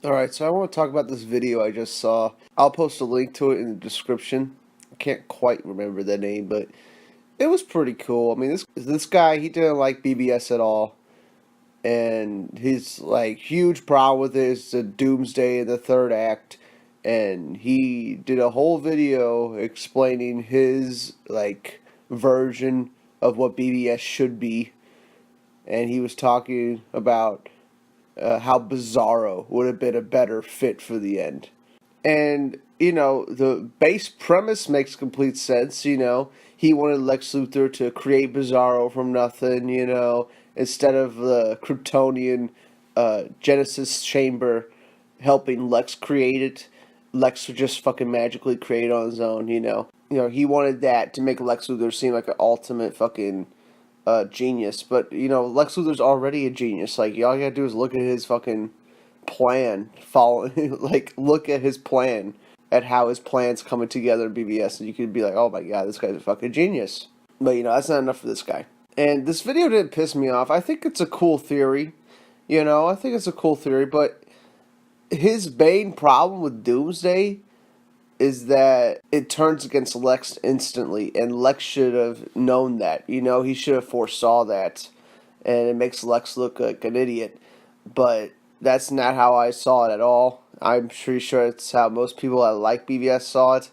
Alright, so I want to talk about this video I just saw. I'll post a link to it in the description. I can't quite remember the name, but it was pretty cool. I mean, this guy, he didn't like BBS at all. And his, like, huge problem with it is the Doomsday in the third act. And he did a whole video explaining his, like, version of what BBS should be. And he was talking about how Bizarro would have been a better fit for the end. And, the base premise makes complete sense, He wanted Lex Luthor to create Bizarro from nothing, instead of the Kryptonian Genesis chamber helping Lex create it. Lex would just fucking magically create it on his own, He wanted that to make Lex Luthor seem like an ultimate fucking genius. But, Lex Luthor's already a genius. Like, all you gotta do is look at his fucking plan, follow, like, look at his plan, at how his plan's coming together in BBS, and you could be like, oh my god, this guy's a fucking genius. But, that's not enough for this guy. And this video didn't piss me off. I think it's a cool theory. I think it's a cool theory, but his main problem with Doomsday is that it turns against Lex instantly, and Lex should have known that. He should have foresaw that, and it makes Lex look like an idiot. But that's not how I saw it at all. I'm pretty sure it's how most people that like BVS saw it.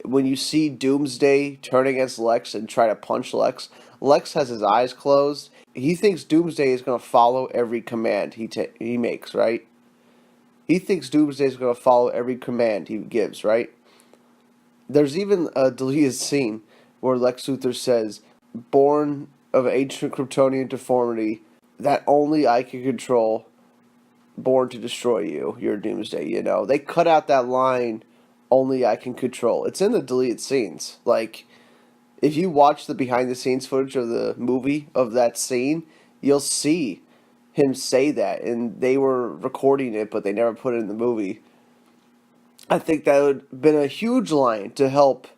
When you see Doomsday turn against Lex and try to punch Lex, Lex has his eyes closed. He thinks Doomsday is going to follow every command he makes, right? He thinks Doomsday is going to follow every command he gives, right? There's even a deleted scene where Lex Luthor says, born of ancient Kryptonian deformity that only I can control, born to destroy you, you're Doomsday, They cut out that line, only I can control. It's in the deleted scenes. Like, if you watch the behind-the-scenes footage of the movie of that scene, you'll see him say that, and they were recording it, but they never put it in the movie. I think that would have been a huge line to help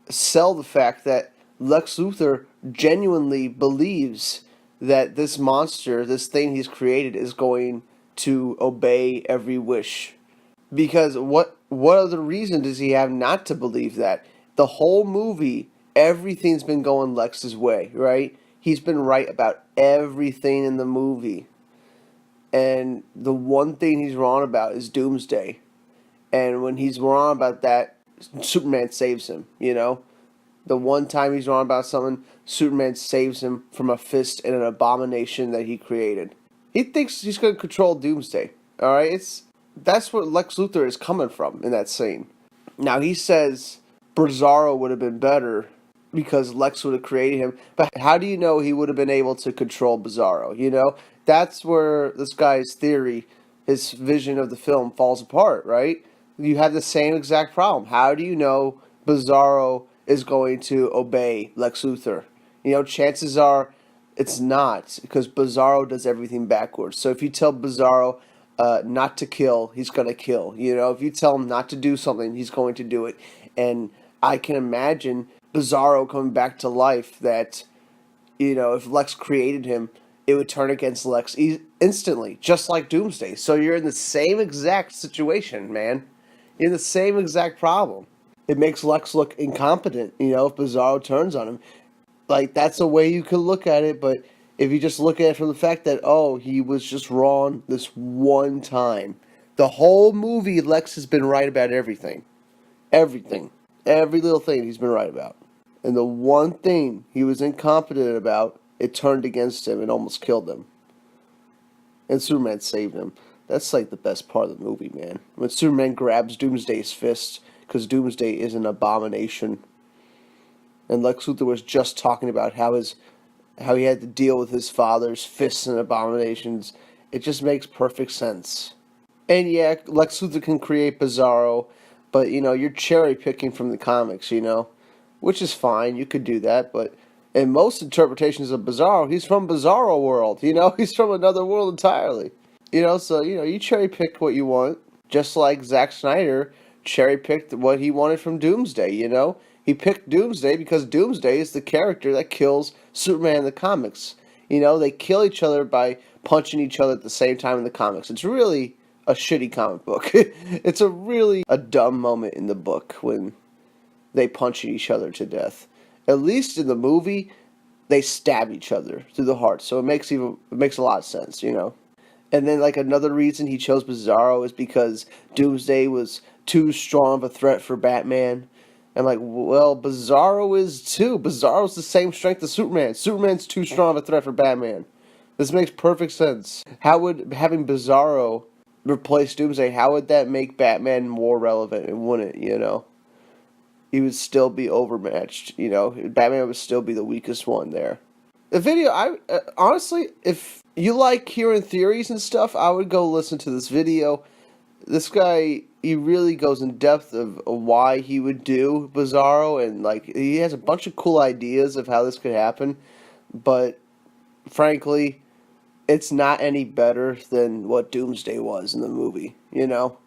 sell the fact that Lex Luthor genuinely believes that this monster, this thing he's created, is going to obey every wish. Because what other reason does he have not to believe that? The whole movie, everything's been going Lex's way, right? He's been right about everything in the movie. And the one thing he's wrong about is Doomsday. And when he's wrong about that, Superman saves him, The one time he's wrong about something, Superman saves him from a fist and an abomination that he created. He thinks he's going to control Doomsday, alright? That's what Lex Luthor is coming from in that scene. Now, he says Bizarro would have been better because Lex would have created him. But how do you know he would have been able to control Bizarro, That's where this guy's theory, his vision of the film falls apart, right? You have the same exact problem. How do you know Bizarro is going to obey Lex Luthor? Chances are it's not, because Bizarro does everything backwards. So if you tell Bizarro not to kill, he's going to kill. If you tell him not to do something, he's going to do it. And I can imagine Bizarro coming back to life that, if Lex created him, it would turn against Lex instantly, just like Doomsday. So you're in the same exact situation, man. You're in the same exact problem. It makes Lex look incompetent, if Bizarro turns on him. Like, that's a way you could look at it, but if you just look at it from the fact that, oh, he was just wrong this one time. The whole movie, Lex has been right about everything. Everything. Every little thing he's been right about. And the one thing he was incompetent about, it turned against him and almost killed him. And Superman saved him. That's like the best part of the movie, man. When Superman grabs Doomsday's fist, because Doomsday is an abomination. And Lex Luthor was just talking about how he had to deal with his father's fists and abominations. It just makes perfect sense. And yeah, Lex Luthor can create Bizarro, but you're cherry picking from the comics, which is fine. You could do that, but in most interpretations of Bizarro, he's from Bizarro world. He's from another world entirely. So you cherry pick what you want, just like Zack Snyder cherry picked what he wanted from Doomsday. He picked Doomsday because Doomsday is the character that kills Superman in the comics. They kill each other by punching each other at the same time in the comics. It's really a shitty comic book. It's a dumb moment in the book when they punch each other to death. At least in the movie, they stab each other through the heart, so it makes a lot of sense, you know. And then like another reason he chose Bizarro is because Doomsday was too strong of a threat for Batman. And like, well, Bizarro is too. Bizarro's the same strength as Superman. Superman's too strong of a threat for Batman. This makes perfect sense. How would having Bizarro replace Doomsday, how would that make Batman more relevant? It wouldn't, you know. He would still be overmatched, you know. Batman would still be the weakest one there. The video, honestly, if you like hearing theories and stuff, I would go listen to this video. This guy, he really goes in depth of why he would do Bizarro, and like he has a bunch of cool ideas of how this could happen, but frankly, it's not any better than what Doomsday was in the movie, you know?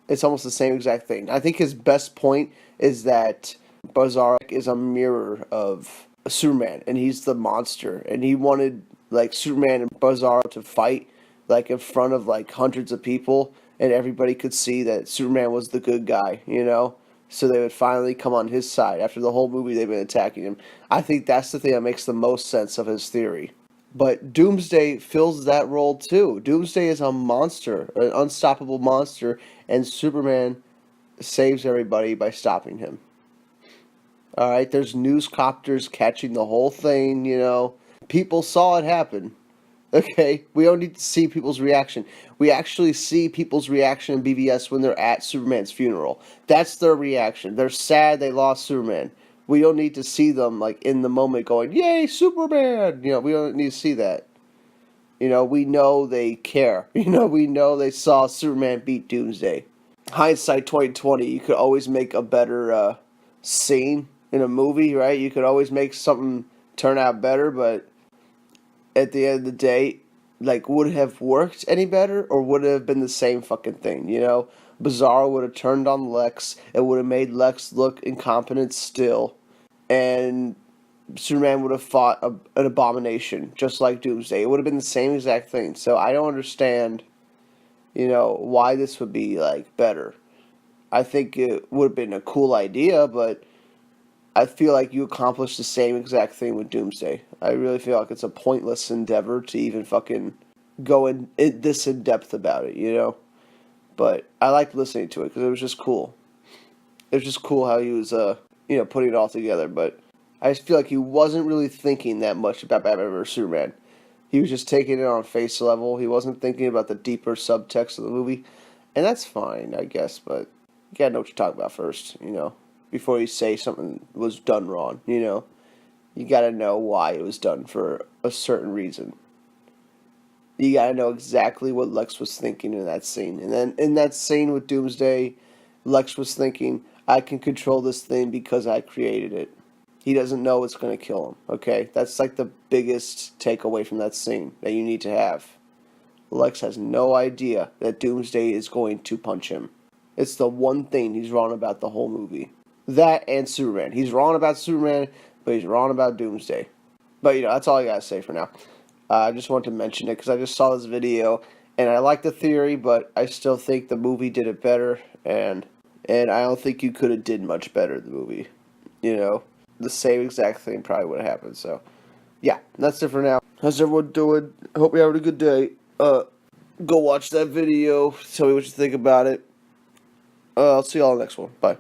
It's almost the same exact thing. I think his best point is that Bizarro is a mirror of Superman, and he's the monster, and he wanted like Superman and Bizarro to fight like in front of like hundreds of people, and everybody could see that Superman was the good guy, you know? So they would finally come on his side after the whole movie they've been attacking him. I think that's the thing that makes the most sense of his theory. But Doomsday fills that role too. Doomsday is a monster, an unstoppable monster, and Superman saves everybody by stopping him. Alright, there's newscopters catching the whole thing, you know. People saw it happen. Okay, we don't need to see people's reaction. We actually see people's reaction in BVS when they're at Superman's funeral. That's their reaction. They're sad they lost Superman. We don't need to see them like in the moment going, "Yay, Superman!" You know, we don't need to see that. You know, we know they care. You know, we know they saw Superman beat Doomsday. Hindsight 2020, you could always make a better scene in a movie, right? You could always make something turn out better, but at the end of the day, like, would it have worked any better, or would it have been the same fucking thing, you know? Bizarro would have turned on Lex, it would have made Lex look incompetent still, and Superman would have fought an abomination, just like Doomsday. It would have been the same exact thing, so I don't understand, you know, why this would be, like, better. I think it would have been a cool idea, but I feel like you accomplished the same exact thing with Doomsday. I really feel like it's a pointless endeavor to even fucking go in this in depth about it, you know? But I liked listening to it because it was just cool. It was just cool how he was, you know, putting it all together. But I just feel like he wasn't really thinking that much about Batman vs. Superman. He was just taking it on face level. He wasn't thinking about the deeper subtext of the movie. And that's fine, I guess, but you gotta know what you're talking about first, you know? Before you say something was done wrong, you know? You gotta know why it was done for a certain reason. You gotta know exactly what Lex was thinking in that scene. And then in that scene with Doomsday, Lex was thinking, I can control this thing because I created it. He doesn't know it's going to kill him, okay? That's like the biggest takeaway from that scene that you need to have. Lex has no idea that Doomsday is going to punch him. It's the one thing he's wrong about the whole movie. That and Superman. He's wrong about Superman, but he's wrong about Doomsday. But, you know, that's all I gotta say for now. I just wanted to mention it because I just saw this video, and I like the theory, but I still think the movie did it better, and I don't think you could have did much better, the movie. You know, the same exact thing probably would have happened, so. Yeah, that's it for now. How's everyone doing? I hope you're having a good day. Go watch that video. Tell me what you think about it. I'll see y'all in the next one. Bye.